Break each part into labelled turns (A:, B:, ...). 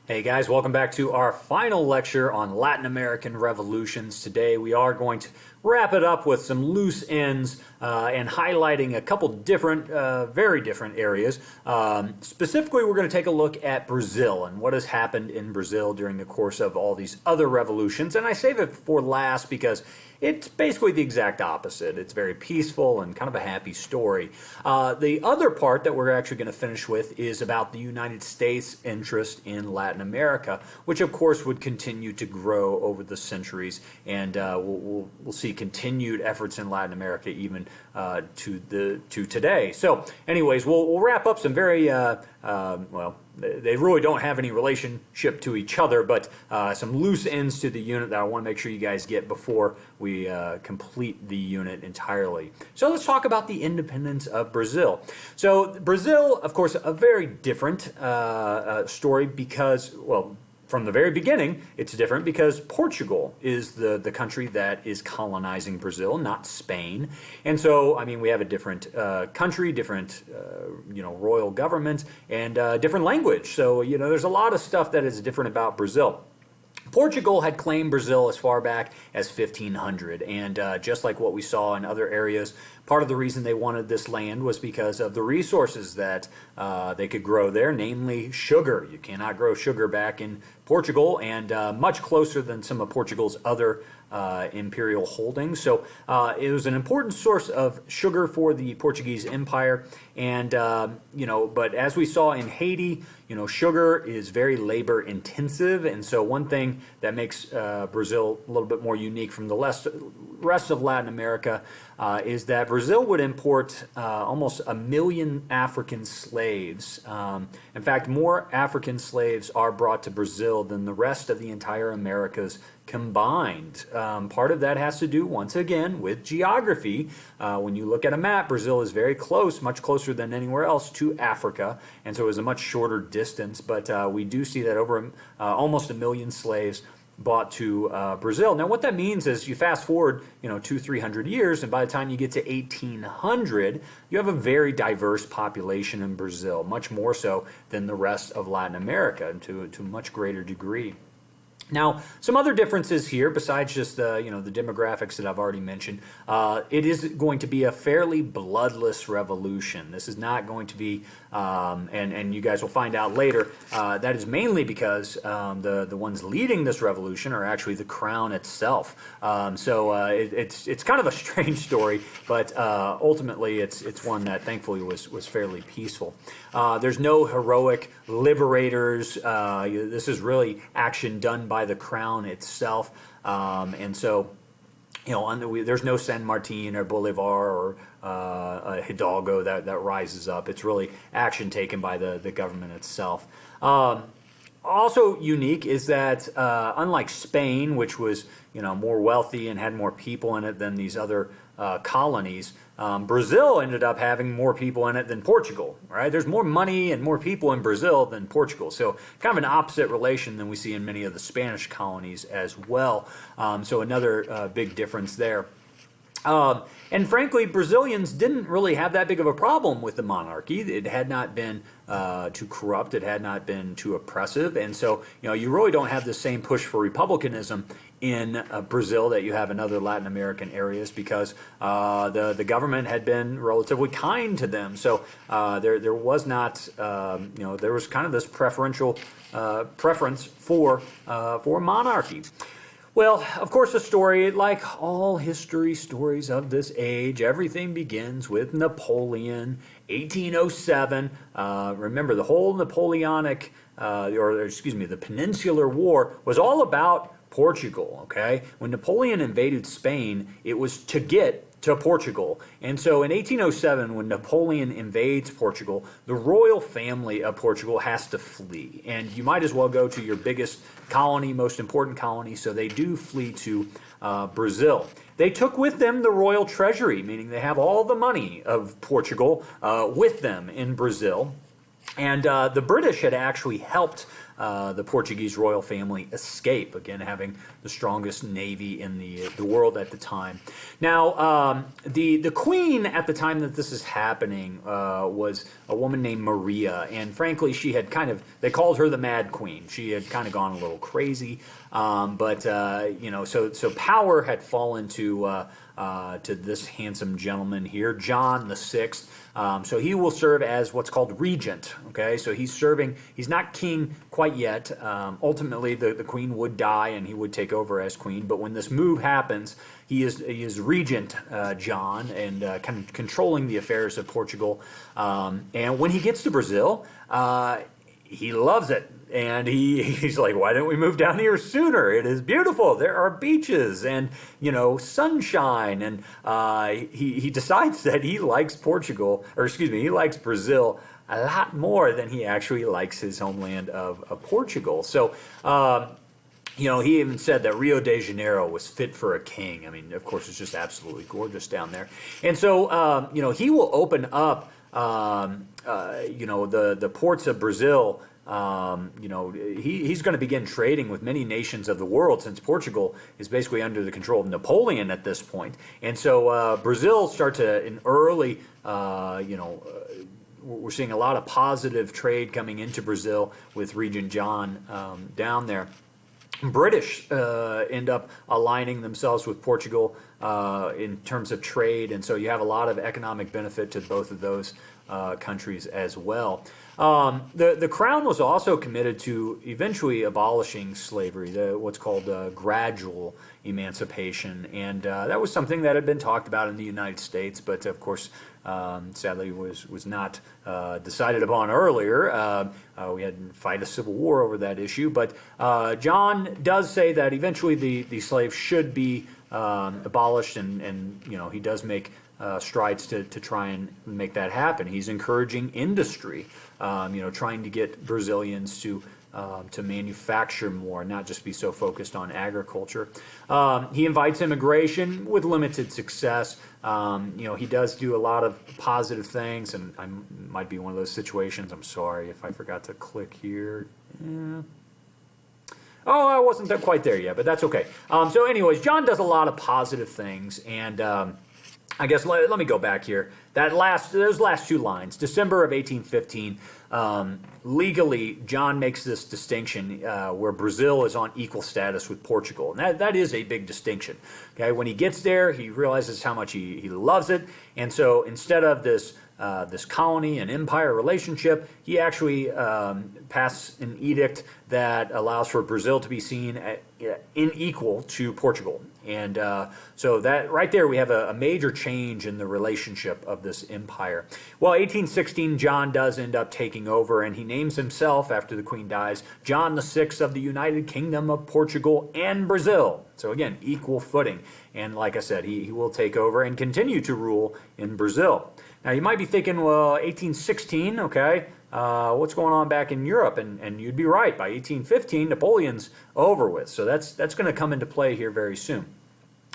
A: Hey guys, welcome back to our final lecture on Latin American revolutions. Today we are going to wrap it up with some loose ends and highlighting a couple different, very different areas. Specifically, we're going to take a look at Brazil and what has happened in Brazil during the course of all these other revolutions. And I save it for last because it's basically the exact opposite. It's very peaceful and kind of a happy story. The other part that we're actually going to finish with is about the United States' interest in Latin America, which of course would continue to grow over the centuries, and we'll see continued efforts in Latin America even to today. So anyways, we'll wrap up some very, well, they really don't have any relationship to each other, but some loose ends to the unit that I want to make sure you guys get before we complete the unit entirely. So let's talk about the independence of Brazil. So Brazil, of course, a very different story because, well, from the very beginning, it's different because Portugal is the country that is colonizing Brazil, not Spain. And so, I mean, we have a different country, different, royal government, and different language. So, there's a lot of stuff that is different about Brazil. Portugal had claimed Brazil as far back as 1500, and just like what we saw in other areas, part of the reason they wanted this land was because of the resources that they could grow there, namely sugar. You cannot grow sugar back in Portugal, and much closer than some of Portugal's other imperial holdings. So it was an important source of sugar for the Portuguese Empire, and but as we saw in Haiti, sugar is very labor intensive, and so one thing that makes Brazil a little bit more unique from the rest of Latin America is that Brazil would import almost 1 million African slaves. In fact, more African slaves are brought to Brazil than the rest of the entire Americas combined. Part of that has to do, once again, with geography. When you look at a map, Brazil is very close, much closer than anywhere else, to Africa, and so it was a much shorter distance, but we do see that over almost 1 million slaves brought to Brazil. Now, what that means is you fast forward, 200-300 years, and by the time you get to 1800, you have a very diverse population in Brazil, much more so than the rest of Latin America, to a much greater degree. Now, some other differences here, besides just the demographics that I've already mentioned, it is going to be a fairly bloodless revolution. This is not going to be, and you guys will find out later, that is mainly because the ones leading this revolution are actually the crown itself. It's kind of a strange story, but ultimately it's one that thankfully was fairly peaceful. There's no heroic liberators. This is really action done by the crown itself, and so there's no San Martin or Bolivar or Hidalgo that rises up. It's really action taken by the government itself. Also unique is that unlike Spain, which was more wealthy and had more people in it than these other colonies, Brazil ended up having more people in it than Portugal. Right? There's more money and more people in Brazil than Portugal. So kind of an opposite relation than we see in many of the Spanish colonies as well. So another big difference there. And frankly, Brazilians didn't really have that big of a problem with the monarchy. It had not been too corrupt. It had not been too oppressive. And so, you really don't have the same push for republicanism in Brazil that you have in other Latin American areas because the government had been relatively kind to them. So there was not, there was kind of this preferential preference for monarchy. Well, of course, the story, like all history stories of this age, everything begins with Napoleon, 1807. Remember, the whole Napoleonic, the Peninsular War was all about Portugal, okay? When Napoleon invaded Spain, it was to get to Portugal. And so in 1807, when Napoleon invades Portugal, the royal family of Portugal has to flee. And you might as well go to your biggest colony, most important colony, so they do flee to Brazil. They took with them the royal treasury, meaning they have all the money of Portugal with them in Brazil. And the British had actually helped the Portuguese royal family escape, again having the strongest navy in the world at the time. Now, the queen at the time that this is happening was a woman named Maria, and frankly, she had they called her the Mad Queen. She had kind of gone a little crazy, but so power had fallen to this handsome gentleman here, John the Sixth. So he will serve as what's called regent. Okay, so he's serving. He's not king quite yet. Ultimately, the queen would die, and he would take over as queen. But when this move happens, he is regent John, and kind of controlling the affairs of Portugal. And when he gets to Brazil, he loves it. And he's like, why didn't we move down here sooner? It is beautiful. There are beaches and, sunshine. And he decides that he likes he likes Brazil a lot more than he actually likes his homeland of Portugal. So, he even said that Rio de Janeiro was fit for a king. I mean, of course, it's just absolutely gorgeous down there. And so, he will open up, the ports of Brazil. He's going to begin trading with many nations of the world, since Portugal is basically under the control of Napoleon at this point. And so Brazil starts in early, we're seeing a lot of positive trade coming into Brazil with Regent John down there. British end up aligning themselves with Portugal in terms of trade, and so you have a lot of economic benefit to both of those countries as well. The crown was also committed to eventually abolishing slavery, what's called gradual emancipation, and that was something that had been talked about in the United States, but of course, sadly, was not decided upon earlier. We had to fight a civil war over that issue, but John does say that eventually the slaves should be abolished, and he does make strides to try and make that happen. He's encouraging industry, trying to get Brazilians to manufacture more, not just be so focused on agriculture. He invites immigration with limited success. He does do a lot of positive things, and I might be one of those situations. I'm sorry if I forgot to click here. Yeah. Oh, I wasn't quite there yet, but that's okay. So anyways, John does a lot of positive things, and I guess let me go back here. Those last two lines, December of 1815, legally, John makes this distinction where Brazil is on equal status with Portugal. And that is a big distinction. Okay, when he gets there, he realizes how much he loves it. And so instead of this colony and empire relationship, he actually passed an edict that allows for Brazil to be seen in equal to Portugal. And so that right there, we have a major change in the relationship of this empire. Well, 1816, John does end up taking over, and he names himself, after the Queen dies, John VI of the United Kingdom of Portugal and Brazil. So again, equal footing. And like I said, he will take over and continue to rule in Brazil. Now, you might be thinking, well, 1816, okay, what's going on back in Europe? And you'd be right. By 1815, Napoleon's over with. So that's going to come into play here very soon.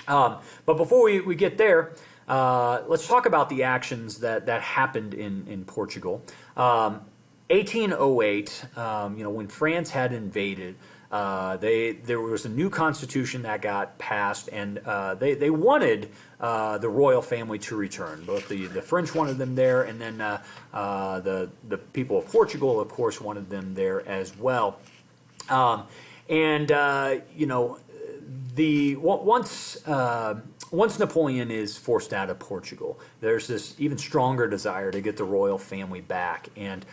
A: But before we get there, let's talk about the actions that happened in Portugal. 1808, when France had invaded, there was a new constitution that got passed, and they wanted the royal family to return. Both the French wanted them there, and then the people of Portugal, of course, wanted them there as well. Once Napoleon is forced out of Portugal, there's this even stronger desire to get the royal family back. And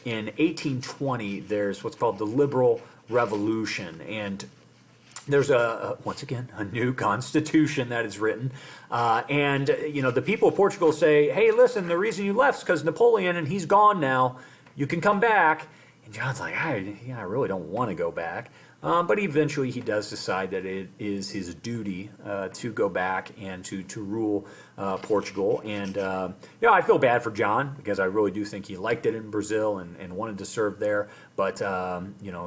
A: in 1820, there's what's called the Liberal Revolution, and there's once again a new constitution that is written, and the people of Portugal say, "Hey, listen, the reason you left is because Napoleon, and he's gone now. You can come back." And John's like, I really don't want to go back. But eventually he does decide that it is his duty to go back and to rule Portugal. And I feel bad for John, because I really do think he liked it in Brazil and wanted to serve there. But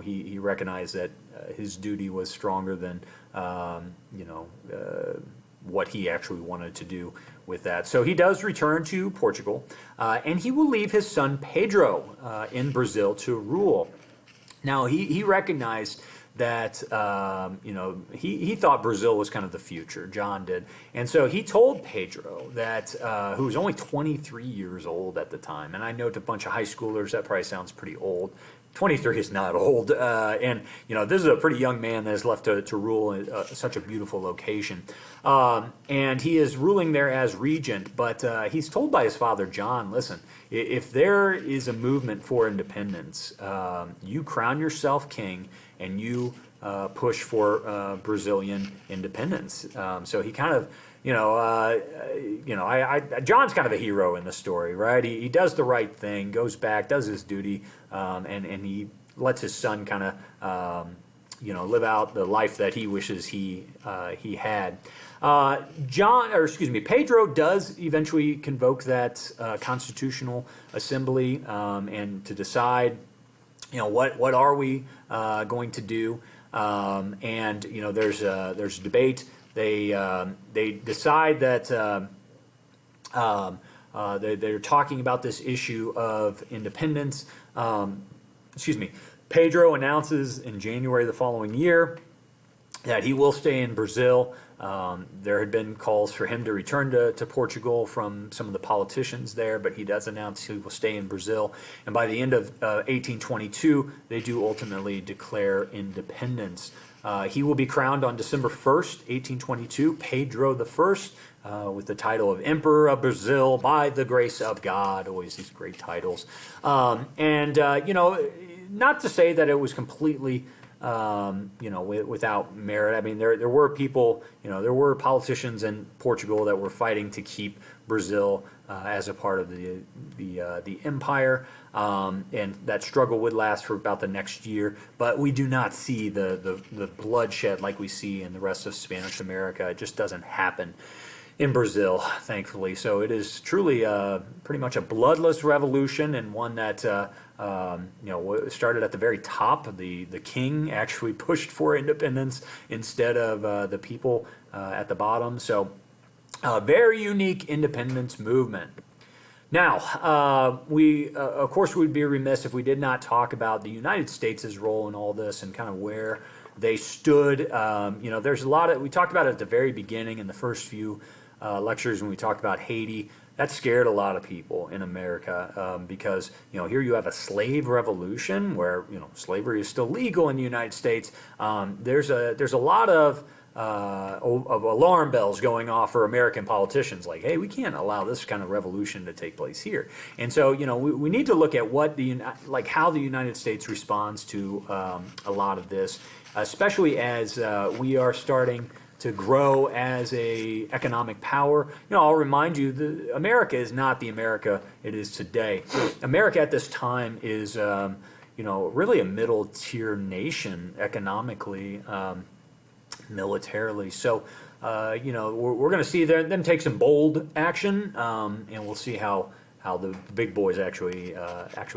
A: he recognized that his duty was stronger than what he actually wanted to do with that. So he does return to Portugal, and he will leave his son Pedro in Brazil to rule. Now, he recognized that, he thought Brazil was kind of the future, John did. And so he told Pedro that, who was only 23 years old at the time, and I know to a bunch of high schoolers, that probably sounds pretty old. 23 is not old, and this is a pretty young man that is left to rule such a beautiful location, and he is ruling there as regent. But he's told by his father John, listen, if there is a movement for independence, you crown yourself king and you push for Brazilian independence. So he kind of, John's kind of a hero in the story, right? He does the right thing, goes back, does his duty, and he lets his son kind of, live out the life that he wishes he had. Pedro does eventually convoke that constitutional assembly, and to decide, what are we going to do? There's a debate. They decide that they're talking about this issue of independence. Pedro announces in January the following year that he will stay in Brazil. There had been calls for him to return to Portugal from some of the politicians there, but he does announce he will stay in Brazil. And by the end of 1822, they do ultimately declare independence. He will be crowned on December 1st, 1822, Pedro the First, with the title of Emperor of Brazil by the grace of God. Always these great titles. Not to say that it was completely without merit. I mean, there were people, there were politicians in Portugal that were fighting to keep Brazil as a part of the empire, and that struggle would last for about the next year. But we do not see the bloodshed like we see in the rest of Spanish America. It just doesn't happen in Brazil, thankfully. So it is truly pretty much a bloodless revolution, and one that started at the very top. The king actually pushed for independence instead of the people at the bottom. So a very unique independence movement. Now, we of course would be remiss if we did not talk about the United States' role in all this and kind of where they stood. There's a lot of, we talked about it at the very beginning in the first few lectures when we talked about Haiti. That scared a lot of people in America because, here you have a slave revolution where, slavery is still legal in the United States. There's a lot of alarm bells going off for American politicians, like, hey, we can't allow this kind of revolution to take place here. And so, we need to look at how the United States responds to a lot of this, especially as we are starting to grow as a economic power. I'll remind you, America is not the America it is today. America at this time is, really a middle-tier nation economically, militarily. So, we're going to see them take some bold action, and we'll see how the big boys actually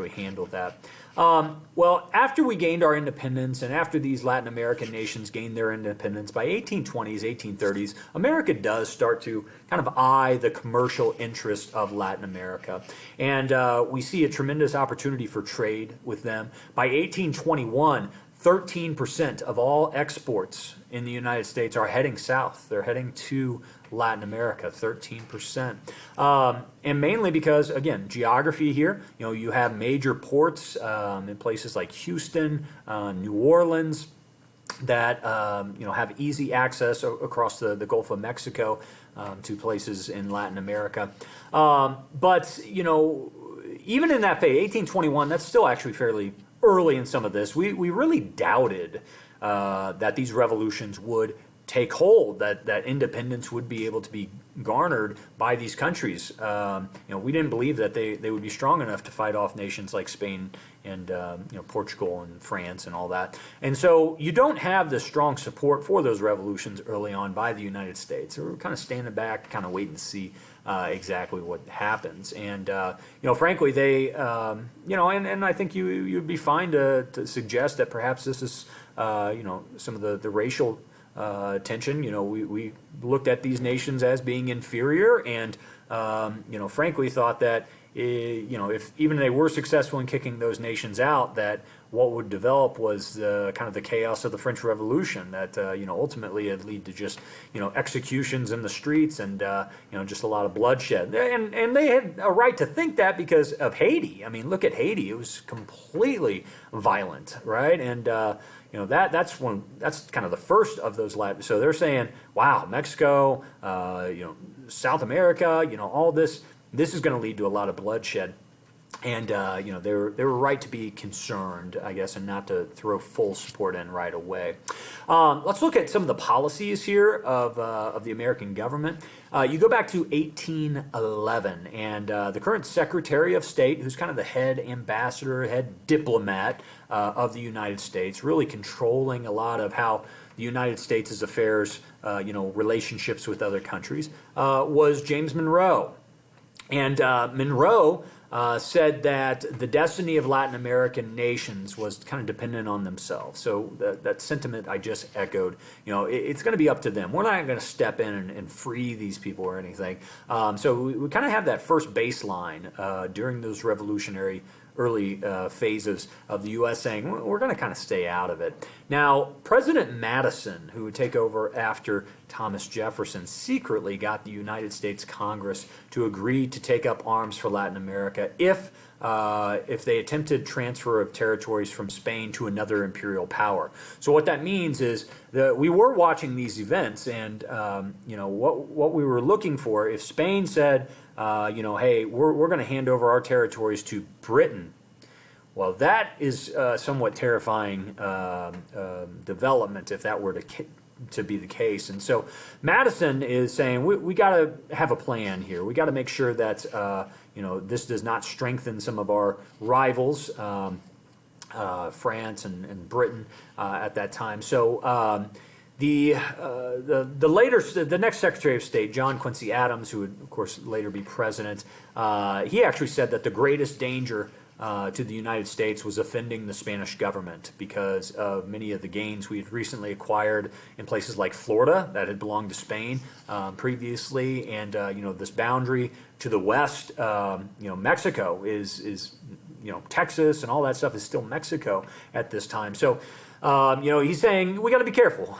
A: handle that. Well, after we gained our independence and after these Latin American nations gained their independence, by 1820s, 1830s, America does start to kind of eye the commercial interest of Latin America. And we see a tremendous opportunity for trade with them. By 1821, 13% of all exports in the United States are heading south. They're heading to Latin America, 13%. And mainly because, again, geography here, you have major ports in places like Houston, New Orleans, that have easy access across the Gulf of Mexico to places in Latin America. But, even in that phase, 1821, that's still actually fairly early in some of this. We really doubted that these revolutions would take hold, that independence would be able to be garnered by these countries. We didn't believe that they would be strong enough to fight off nations like Spain and Portugal and France and all that. And so you don't have the strong support for those revolutions early on by the United States. So we're kind of standing back, kind of waiting to see exactly what happens. And frankly, they and I think you'd be fine to suggest that perhaps this is some of the racial tension. We looked at these nations as being inferior, and frankly thought that if even they were successful in kicking those nations out, that what would develop was kind of the chaos of the French Revolution that ultimately would lead to just executions in the streets and just a lot of bloodshed. And they had a right to think that because of Haiti. I mean, look at Haiti; it was completely violent, right? And that's kind of the first of those Latin. So they're saying, wow, Mexico, South America, all this is going to lead to a lot of bloodshed. And they were right to be concerned, I guess, and not to throw full support in right away. Let's look at some of the policies here of the American government. You go back to 1811, and the current Secretary of State, who's kind of the head ambassador, head diplomat of the United States, really controlling a lot of how the United States' affairs, relationships with other countries, was James Monroe. And Monroe said that the destiny of Latin American nations was kind of dependent on themselves. So that sentiment I just echoed, it's going to be up to them. We're not going to step in and free these people or anything. So we kind of have that first baseline during those revolutionary early phases of the U.S. saying, we're going to kind of stay out of it. Now, President Madison, who would take over after Thomas Jefferson, secretly got the United States Congress to agree to take up arms for Latin America if they attempted transfer of territories from Spain to another imperial power. So what that means is that we were watching these events, and what we were looking for, if Spain said, hey, we're going to hand over our territories to Britain, well, that is somewhat terrifying development if that were to be the case. And so Madison is saying we got to have a plan here. We got to make sure that this does not strengthen some of our rivals, France and Britain at that time. So the next Secretary of State, John Quincy Adams, who would of course later be president, he actually said that the greatest danger to the United States was offending the Spanish government because of many of the gains we had recently acquired in places like Florida that had belonged to Spain previously, and this boundary to the west, Mexico is Texas and all that stuff is still Mexico at this time. So he's saying we got to be careful.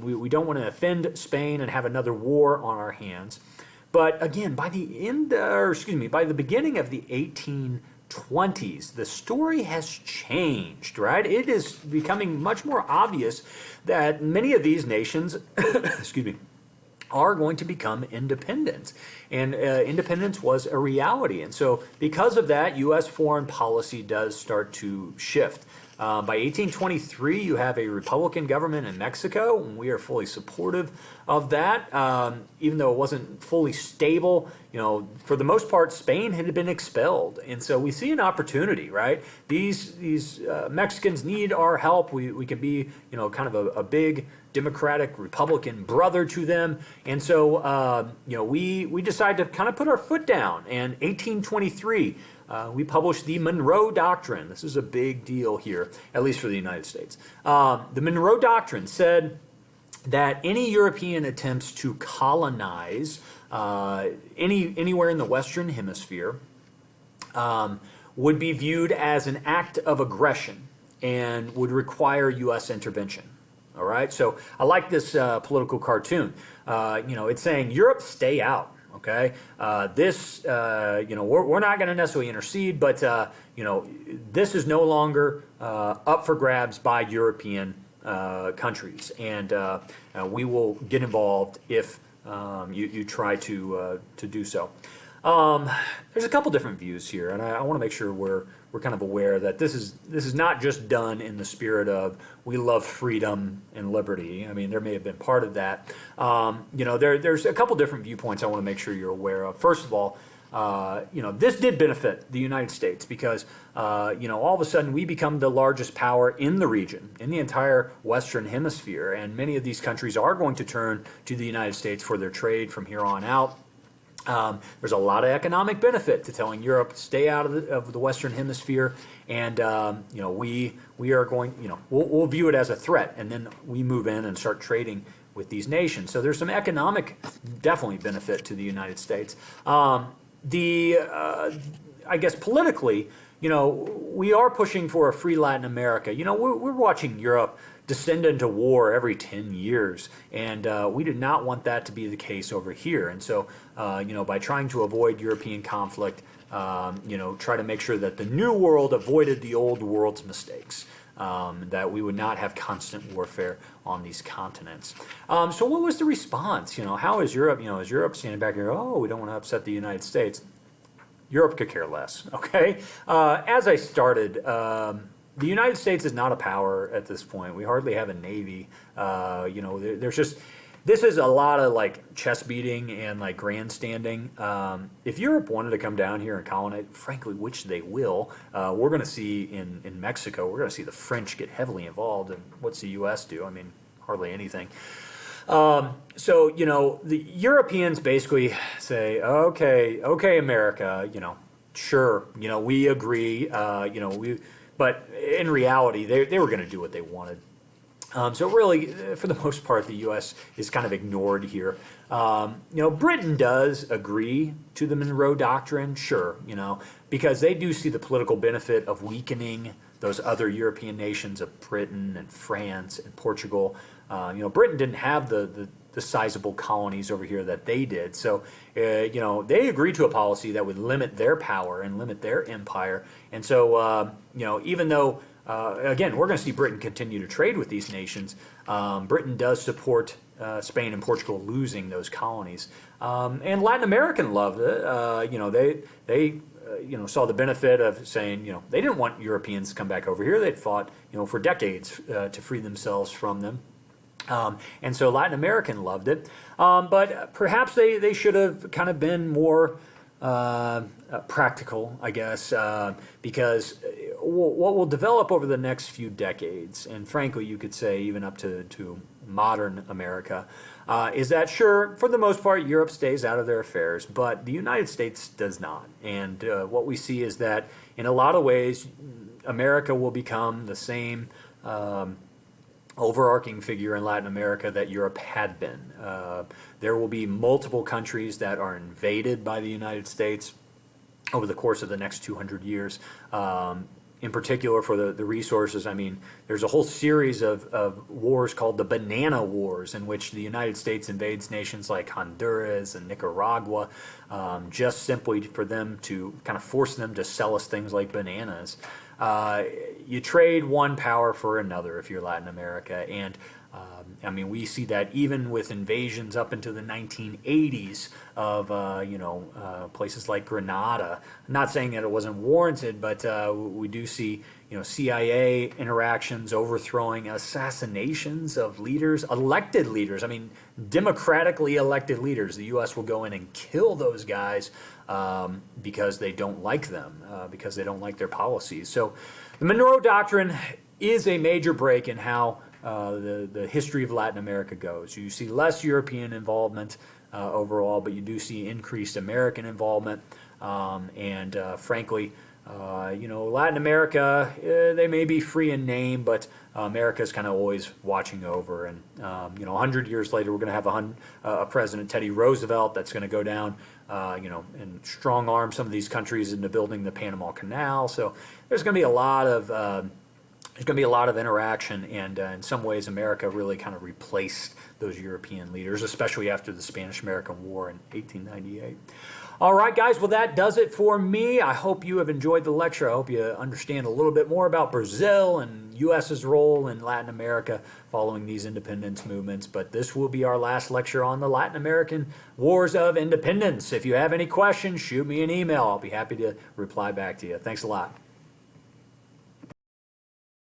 A: We don't want to offend Spain and have another war on our hands. But again, by the beginning of the 1820s, the story has changed, right? It is becoming much more obvious that many of these nations, are going to become independent. And independence was a reality. And so because of that, U.S. foreign policy does start to shift. By 1823, you have a Republican government in Mexico, and we are fully supportive of that. Even though it wasn't fully stable, for the most part, Spain had been expelled. And so we see an opportunity, right? These Mexicans need our help. We can be, kind of a big Democratic Republican brother to them. And so, we decided to kind of put our foot down. And 1823, we published the Monroe Doctrine. This is a big deal here, at least for the United States. The Monroe Doctrine said that any European attempts to colonize anywhere in the Western Hemisphere would be viewed as an act of aggression and would require U.S. intervention. All right, so I like this political cartoon. It's saying Europe, stay out. Okay, we're not going to necessarily intercede, but this is no longer up for grabs by European countries, and we will get involved if you try to do so. There's a couple different views here, and I want to make sure we're kind of aware that this is not just done in the spirit of we love freedom and liberty. I mean, there may have been part of that. There's a couple different viewpoints I want to make sure you're aware of. First of all, this did benefit the United States because, all of a sudden we become the largest power in the region, in the entire Western Hemisphere, and many of these countries are going to turn to the United States for their trade from here on out. There's a lot of economic benefit to telling Europe stay out of the Western Hemisphere, and we are going, we'll view it as a threat, and then we move in and start trading with these nations. So there's some economic, definitely benefit to the United States. I guess politically, we are pushing for a free Latin America. We're watching Europe descend into war every 10 years, and we do not want that to be the case over here. And so, by trying to avoid European conflict, try to make sure that the new world avoided the old world's mistakes. That we would not have constant warfare on these continents. So what was the response? How is Europe, is Europe standing back here, oh, we don't want to upset the United States? Europe could care less, okay? As I started, the United States is not a power at this point. We hardly have a navy. There's just, this is a lot of like chest beating and like grandstanding. If Europe wanted to come down here and colonize, frankly, which they will, we're going to see in Mexico, we're going to see the French get heavily involved. And what's the U.S. do? I mean, hardly anything. The Europeans basically say, okay, America, sure, we agree, but in reality, they were going to do what they wanted. So really, for the most part, the U.S. is kind of ignored here. Britain does agree to the Monroe Doctrine, sure, because they do see the political benefit of weakening those other European nations of Britain and France and Portugal. Britain didn't have the sizable colonies over here that they did. So, they agreed to a policy that would limit their power and limit their empire. And so, even though, again, we're going to see Britain continue to trade with these nations, Britain does support Spain and Portugal losing those colonies. And Latin American loved it. They saw the benefit of saying, they didn't want Europeans to come back over here. They'd fought, for decades to free themselves from them. And so Latin American loved it. But perhaps they should have kind of been more practical, I guess, because what will develop over the next few decades, and frankly, you could say even up to modern America, is that sure, for the most part, Europe stays out of their affairs, but the United States does not. And what we see is that in a lot of ways, America will become the same overarching figure in Latin America that Europe had been. There will be multiple countries that are invaded by the United States over the course of the next 200 years. In particular for the resources, I mean, there's a whole series of wars called the Banana Wars, in which the United States invades nations like Honduras and Nicaragua, just simply for them to kind of force them to sell us things like bananas. You trade one power for another if you're Latin America, and we see that even with invasions up into the 1980s of places like Grenada. I'm not saying that it wasn't warranted, but we do see CIA interactions, overthrowing, assassinations of leaders, elected leaders. I mean, democratically elected leaders. The U.S. will go in and kill those guys because they don't like them, because they don't like their policies. So the Monroe Doctrine is a major break in how the history of Latin America goes. You see less European involvement overall, but you do see increased American involvement. Frankly, Latin America, they may be free in name, but America's kind of always watching over. And 100 years later, we're going to have a President Teddy Roosevelt that's going to go down, and strong arm some of these countries into building the Panama Canal. So there's going to be a lot of interaction, and in some ways America really kind of replaced those European leaders, especially after the Spanish-American War in 1898. All right, guys, well, that does it for me. I hope you have enjoyed the lecture. I hope you understand a little bit more about Brazil and U.S.'s role in Latin America following these independence movements. But this will be our last lecture on the Latin American Wars of Independence. If you have any questions, shoot me an email. I'll be happy to reply back to you. Thanks a lot.